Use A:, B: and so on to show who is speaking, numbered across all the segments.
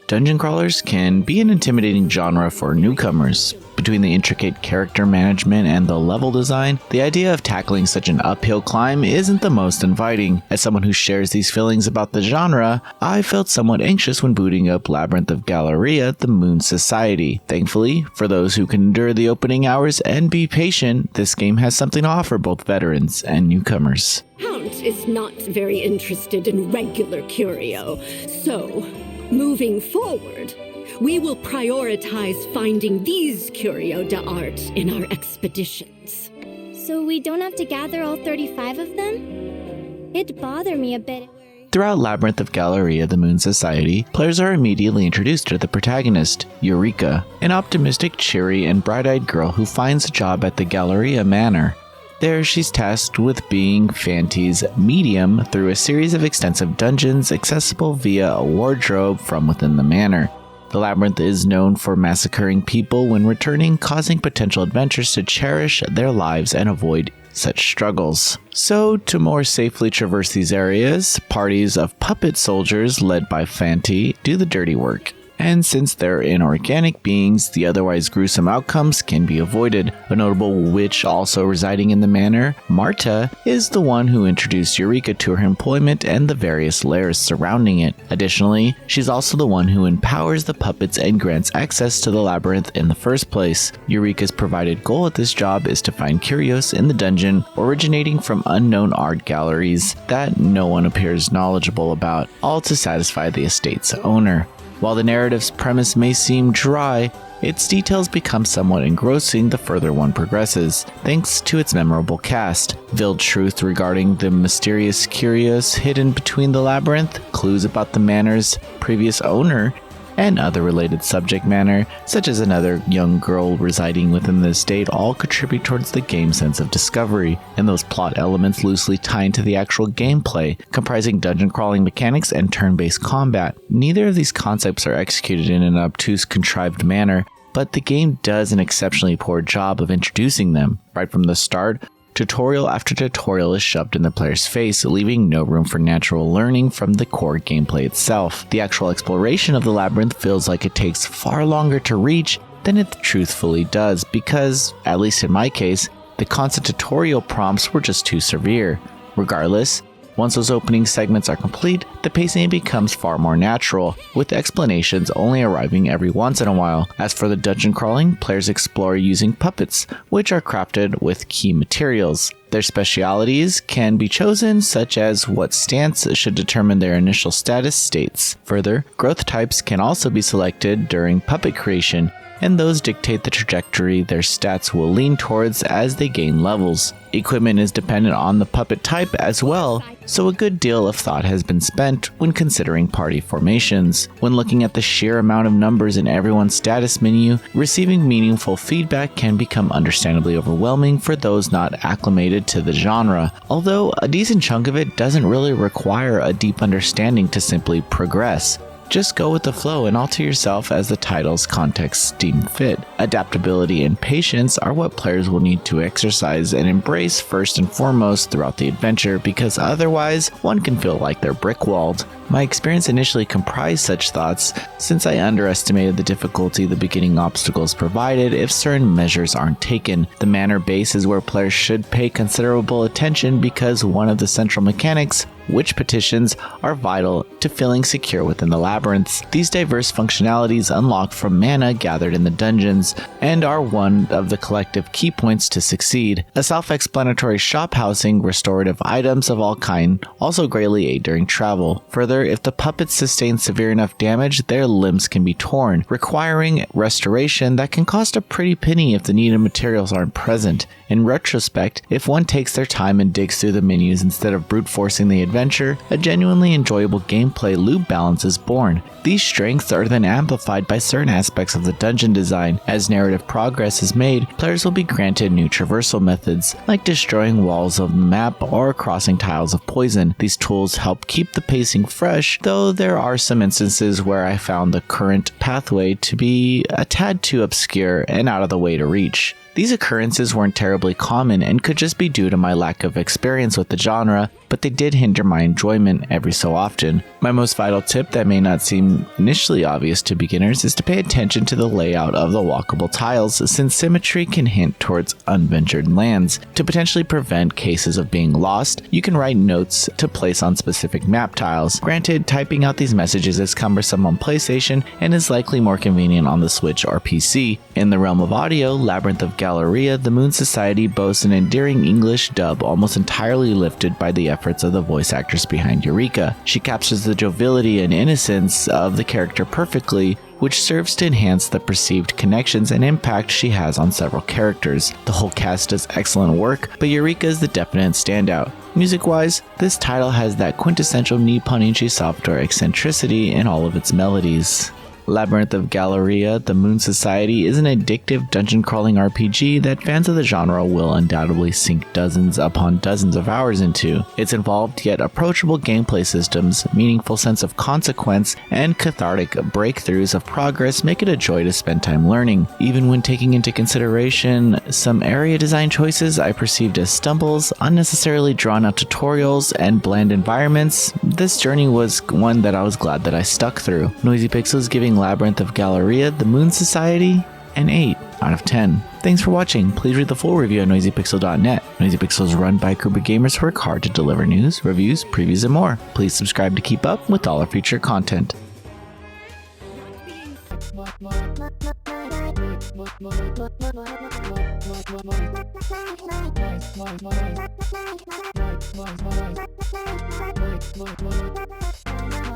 A: Dungeon crawlers can be an intimidating genre for newcomers. Between the intricate character management and the level design, the idea of tackling such an uphill climb isn't the most inviting. As someone who shares these feelings about the genre, I felt somewhat anxious when booting up Labyrinth of Galleria, the Moon Society. Thankfully, for those who can endure the opening hours and be patient, this game has something to offer both veterans and newcomers.
B: Count is not very interested in regular curio, so moving forward, we will prioritize finding these curio d'art in our expeditions.
C: So we don't have to gather all 35 of them? It'd bother me a bit.
A: Throughout Labyrinth of Galleria, the Moon Society, players are immediately introduced to the protagonist, Eureka, an optimistic, cheery, and bright-eyed girl who finds a job at the Galleria Manor. There, she's tasked with being Fanty's medium through a series of extensive dungeons accessible via a wardrobe from within the manor. The labyrinth is known for massacring people when returning, causing potential adventurers to cherish their lives and avoid such struggles. So, to more safely traverse these areas, parties of puppet soldiers led by Fanty do the dirty work. And since they're inorganic beings, the otherwise gruesome outcomes can be avoided. A notable witch also residing in the manor, Marta, is the one who introduced Eureka to her employment and the various layers surrounding it. Additionally, she's also the one who empowers the puppets and grants access to the labyrinth in the first place. Eureka's provided goal at this job is to find curios in the dungeon originating from unknown art galleries that no one appears knowledgeable about, all to satisfy the estate's owner. While the narrative's premise may seem dry, its details become somewhat engrossing the further one progresses, thanks to its memorable cast. Veiled truth regarding the mysterious curios hidden between the labyrinth, clues about the manor's previous owner, and other related subject matter, such as another young girl residing within the estate, all contribute towards the game's sense of discovery, and those plot elements loosely tie into the actual gameplay, comprising dungeon crawling mechanics and turn-based combat. Neither of these concepts are executed in an obtuse, contrived manner, but the game does an exceptionally poor job of introducing them. Right from the start, tutorial after tutorial is shoved in the player's face, leaving no room for natural learning from the core gameplay itself. The actual exploration of the labyrinth feels like it takes far longer to reach than it truthfully does because, at least in my case, the constant tutorial prompts were just too severe. Regardless, once those opening segments are complete, the pacing becomes far more natural, with explanations only arriving every once in a while. As for the dungeon crawling, players explore using puppets, which are crafted with key materials. Their specialities can be chosen, such as what stance should determine their initial status states. Further, growth types can also be selected during puppet creation, and those dictate the trajectory their stats will lean towards as they gain levels. Equipment is dependent on the puppet type as well, so a good deal of thought has been spent when considering party formations. When looking at the sheer amount of numbers in everyone's status menu, receiving meaningful feedback can become understandably overwhelming for those not acclimated to the genre, although a decent chunk of it doesn't really require a deep understanding to simply progress. Just go with the flow and alter yourself as the title's context deem fit. Adaptability and patience are what players will need to exercise and embrace first and foremost throughout the adventure, because otherwise one can feel like they're brick-walled. My experience initially comprised such thoughts, since I underestimated the difficulty the beginning obstacles provided if certain measures aren't taken. The manor base is where players should pay considerable attention because one of the central mechanics, witch petitions, are vital to feeling secure within the labyrinths. These diverse functionalities unlock from mana gathered in the dungeons and are one of the collective key points to succeed. A self-explanatory shop housing restorative items of all kind also greatly aid during travel. Further, if the puppets sustain severe enough damage, their limbs can be torn, requiring restoration that can cost a pretty penny if the needed materials aren't present. In retrospect, if one takes their time and digs through the menus instead of brute forcing the adventure, a genuinely enjoyable gameplay loop balance is born. These strengths are then amplified by certain aspects of the dungeon design. As narrative progress is made, players will be granted new traversal methods, like destroying walls of the map or crossing tiles of poison. These tools help keep the pacing fresh, though there are some instances where I found the current pathway to be a tad too obscure and out of the way to reach. These occurrences weren't terribly common and could just be due to my lack of experience with the genre, but they did hinder my enjoyment every so often. My most vital tip that may not seem initially obvious to beginners is to pay attention to the layout of the walkable tiles, since symmetry can hint towards unventured lands. To potentially prevent cases of being lost, you can write notes to place on specific map tiles. Granted, typing out these messages is cumbersome on PlayStation and is likely more convenient on the Switch or PC. In the realm of audio, Labyrinth of Galleria, the Moon Society boasts an endearing English dub almost entirely lifted by the efforts of the voice actress behind Eureka. She captures the joviality and innocence of the character perfectly, which serves to enhance the perceived connections and impact she has on several characters. The whole cast does excellent work, but Eureka is the definite standout. Music-wise, this title has that quintessential Nipponichi software eccentricity in all of its melodies. Labyrinth of Galleria, The Moon Society is an addictive dungeon-crawling RPG that fans of the genre will undoubtedly sink dozens upon dozens of hours into. Its involved yet approachable gameplay systems, meaningful sense of consequence, and cathartic breakthroughs of progress make it a joy to spend time learning. Even when taking into consideration some area design choices I perceived as stumbles, unnecessarily drawn-out tutorials, and bland environments, this journey was one that I was glad that I stuck through. Noisy Pixels giving Labyrinth of Galleria, The Moon Society, an 8 out of 10. Thanks for watching. Please read the full review at noisypixel.net. Noisy Pixel is run by a group of gamers who work hard to deliver news, reviews, previews, and more. Please subscribe to keep up with all our future content.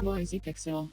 D: Noisy Pixel.